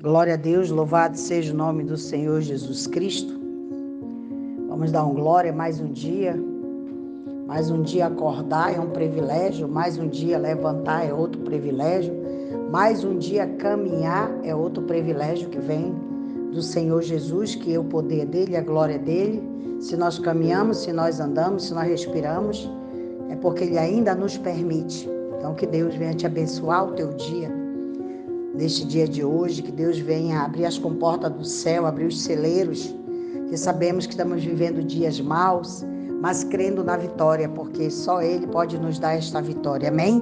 Glória a Deus, louvado seja o nome do Senhor Jesus Cristo. Vamos dar glória mais um dia acordar é um privilégio, mais um dia levantar é outro privilégio, mais um dia caminhar é outro privilégio que vem do Senhor Jesus, que é o poder dele, a glória dele. Se nós caminhamos, se nós andamos, se nós respiramos, é porque ele ainda nos permite. Então que Deus venha te abençoar o teu dia. Neste dia de hoje, que Deus venha abrir as comportas do céu, abrir os celeiros, que sabemos que estamos vivendo dias maus, mas crendo na vitória, porque só Ele pode nos dar esta vitória, amém?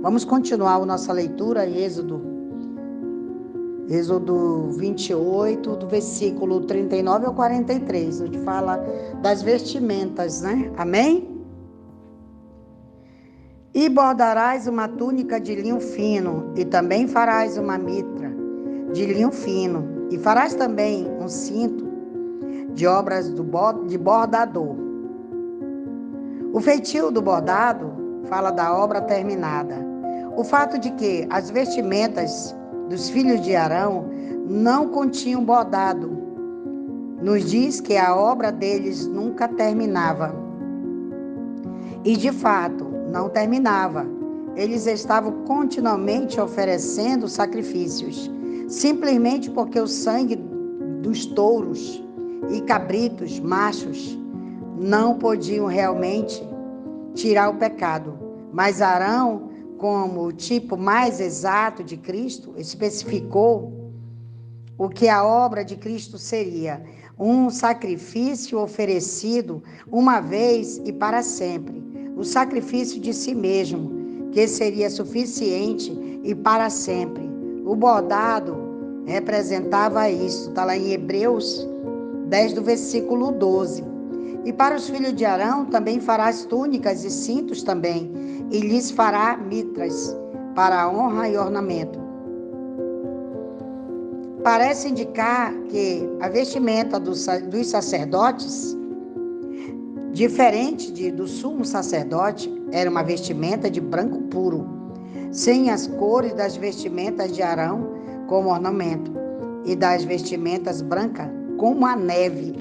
Vamos continuar a nossa leitura em Êxodo 28, do versículo 39 ao 43, onde fala das vestimentas, né? Amém? E bordarás uma túnica de linho fino, e também farás uma mitra de linho fino, e farás também um cinto de obras de bordador. O feitio do bordado fala da obra terminada. O fato de que as vestimentas dos filhos de Arão não continham bordado nos diz que a obra deles nunca terminava. E de fato, não terminava. Eles estavam continuamente oferecendo sacrifícios, simplesmente porque o sangue dos touros e cabritos machos não podiam realmente tirar o pecado. Mas Arão, como o tipo mais exato de Cristo, especificou o que a obra de Cristo seria: um sacrifício oferecido uma vez e para sempre. O sacrifício de si mesmo, que seria suficiente e para sempre. O bordado representava isso. Está lá em Hebreus 10, do versículo 12. E para os filhos de Arão também farás túnicas e cintos também, e lhes fará mitras para honra e ornamento. Parece indicar que a vestimenta dos sacerdotes, diferente do sumo sacerdote, era uma vestimenta de branco puro, sem as cores das vestimentas de Arão como ornamento, e das vestimentas brancas como a neve,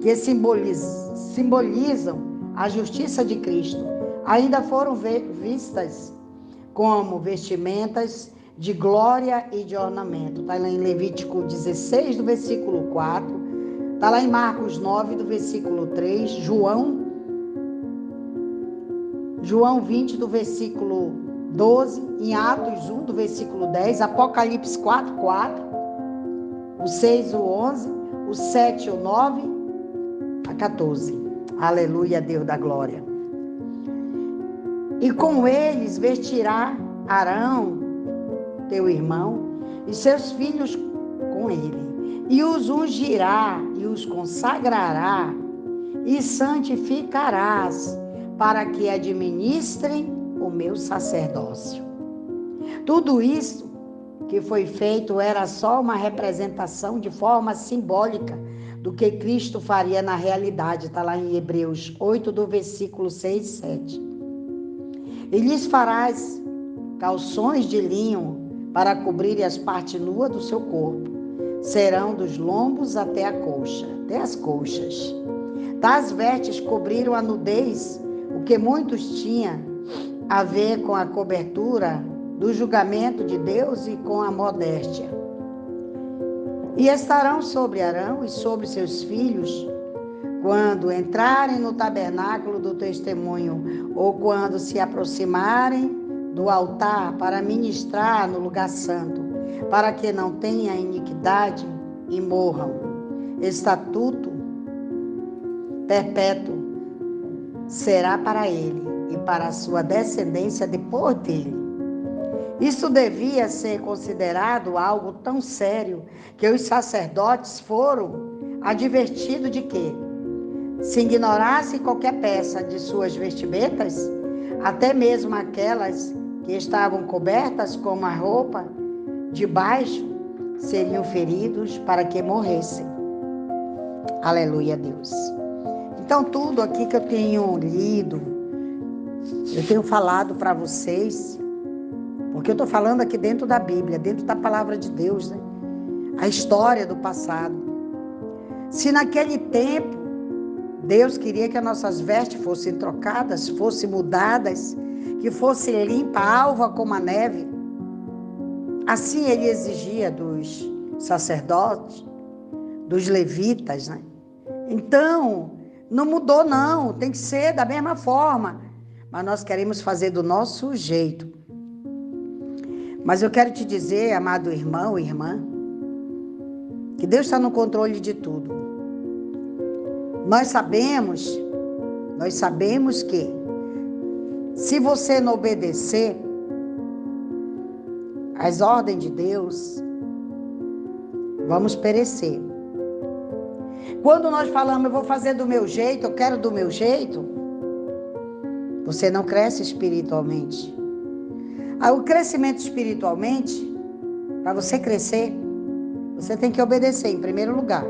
que simbolizam a justiça de Cristo. Ainda foram vistas como vestimentas de glória e de ornamento. Está lá em Levítico 16, do versículo 4. Está lá em Marcos 9, do versículo 3. João 20, do versículo 12. Em Atos 1, do versículo 10. Apocalipse 4, 4. O 6, o 11. O 7, o 9. A 14. Aleluia, Deus da glória. E com eles vestirá Arão, teu irmão, e seus filhos com ele, e os ungirá, e os consagrará, e santificarás, para que administrem o meu sacerdócio. Tudo isso que foi feito era só uma representação de forma simbólica do que Cristo faria na realidade. Está lá em Hebreus 8, do versículo 6 e 7. E lhes farás calções de linho para cobrirem as partes nuas do seu corpo. Serão dos lombos até as coxas. Tais vestes cobriram a nudez, o que muitos tinham a ver com a cobertura do julgamento de Deus e com a modéstia. E estarão sobre Arão e sobre seus filhos, quando entrarem no tabernáculo do testemunho, ou quando se aproximarem do altar para ministrar no lugar santo, para que não tenha iniquidade e morram. Estatuto perpétuo será para ele e para a sua descendência depois dele. Isso devia ser considerado algo tão sério que os sacerdotes foram advertidos de que, se ignorassem qualquer peça de suas vestimentas, até mesmo aquelas que estavam cobertas como a roupa de baixo, seriam feridos para que morressem. Aleluia, Deus. Então, tudo aqui que eu tenho lido, eu tenho falado para vocês, Porque eu estou falando aqui dentro da Bíblia, dentro da palavra de Deus, né? A história do passado. Se naquele tempo Deus queria que as nossas vestes fossem trocadas, fossem mudadas, que fosse limpa, alva como a neve, assim Ele exigia dos sacerdotes, dos levitas, né? Então, não mudou não, tem que ser da mesma forma, mas nós queremos fazer do nosso jeito. Mas eu quero te dizer, amado irmão e irmã, que Deus está no controle de tudo. Nós sabemos que se você não obedecer às ordens de Deus, vamos perecer. Quando nós falamos, eu vou fazer do meu jeito, eu quero do meu jeito, você não cresce espiritualmente. O crescimento espiritualmente, para você crescer, você tem que obedecer em primeiro lugar.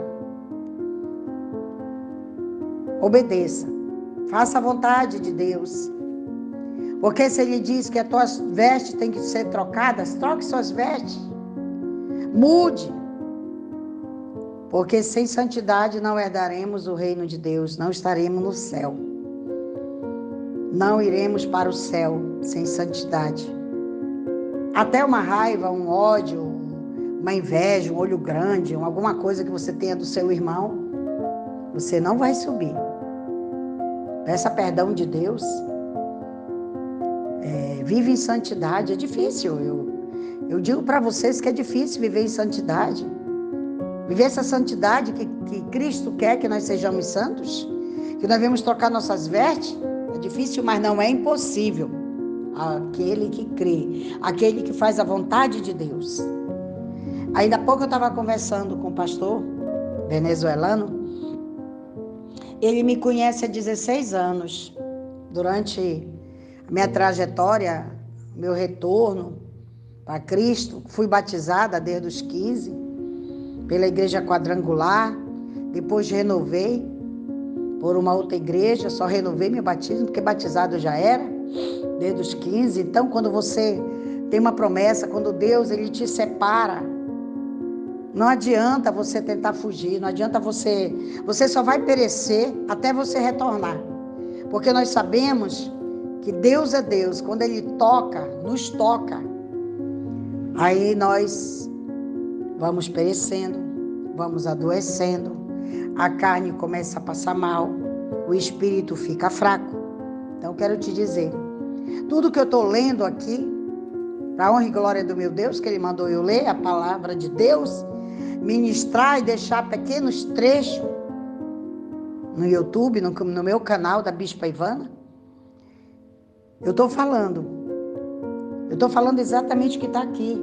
Obedeça. Faça a vontade de Deus. Porque se Ele diz que as tuas vestes têm que ser trocadas, troque suas vestes. Mude. Porque sem santidade não herdaremos o reino de Deus, não estaremos no céu. Não iremos para o céu sem santidade. Até uma raiva, um ódio, uma inveja, um olho grande, alguma coisa que você tenha do seu irmão, você não vai subir. Peça perdão de Deus. Vive em santidade. É difícil. Eu digo para vocês que é difícil viver em santidade. Viver essa santidade que Cristo quer que nós sejamos santos, que nós devemos trocar nossas vestes, é difícil, mas não é impossível. Aquele que crê, aquele que faz a vontade de Deus. Ainda há pouco eu estava conversando com o pastor venezuelano. Ele me conhece há 16 anos. Durante a minha trajetória, meu retorno para Cristo, fui batizada desde os 15, pela igreja quadrangular. Depois renovei por uma outra igreja, só renovei meu batismo, porque batizado eu já era, desde os 15. Então, quando você tem uma promessa, quando Deus ele te separa, não adianta você tentar fugir, não adianta você só vai perecer até você retornar. Porque nós sabemos que Deus é Deus, quando Ele nos toca, aí nós vamos perecendo, vamos adoecendo, a carne começa a passar mal, o espírito fica fraco. Então, quero te dizer, tudo que eu estou lendo aqui, para a honra e glória do meu Deus, que Ele mandou eu ler, a palavra de Deus, ministrar e deixar pequenos trechos no YouTube, no meu canal da Bispa Ivana. Eu estou falando exatamente o que está aqui.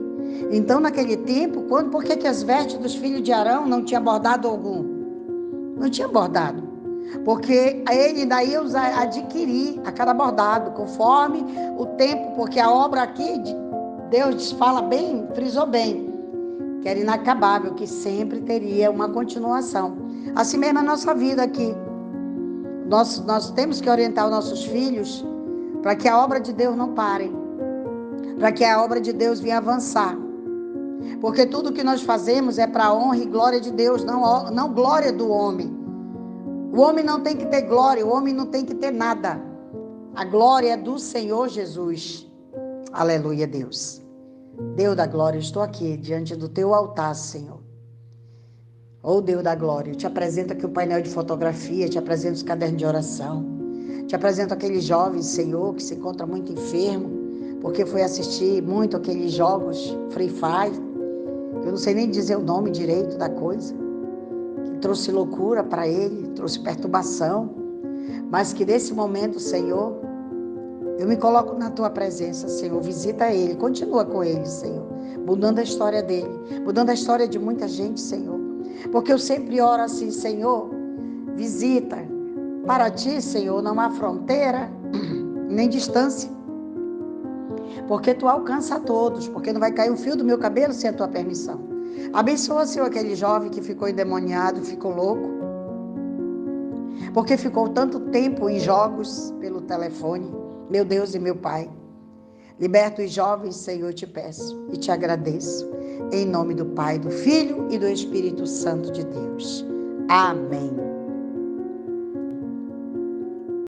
Então, naquele tempo, por que as vestes dos filhos de Arão não tinha bordado algum? Não tinha bordado. Porque ele daí eu adquiri a cada bordado, conforme o tempo, porque a obra aqui, Deus fala bem, frisou bem, que era inacabável, que sempre teria uma continuação. Assim mesmo a nossa vida aqui. Nós temos que orientar os nossos filhos para que a obra de Deus não pare, para que a obra de Deus venha avançar. Porque tudo que nós fazemos é para a honra e glória de Deus, não glória do homem. O homem não tem que ter glória, o homem não tem que ter nada. A glória é do Senhor Jesus. Aleluia, Deus. Deus da glória, eu estou aqui diante do teu altar, Senhor. Oh, Deus da glória, eu te apresento aqui o painel de fotografia, te apresento os cadernos de oração, te apresento aquele jovem, Senhor, que se encontra muito enfermo, porque foi assistir muito aqueles jogos Free Fire, eu não sei nem dizer o nome direito da coisa, que trouxe loucura para ele, trouxe perturbação, mas que nesse momento, Senhor, eu me coloco na tua presença, Senhor, visita ele, continua com ele, Senhor, mudando a história dele, mudando a história de muita gente, Senhor, porque eu sempre oro assim, Senhor, visita. Para ti, Senhor, não há fronteira, nem distância. Porque tu alcança a todos, porque não vai cair um fio do meu cabelo sem a tua permissão. Abençoa, Senhor, aquele jovem que ficou endemoniado, ficou louco. Porque ficou tanto tempo em jogos pelo telefone, meu Deus e meu Pai. Liberta os jovens, Senhor, te peço e te agradeço. Em nome do Pai, do Filho e do Espírito Santo de Deus. Amém.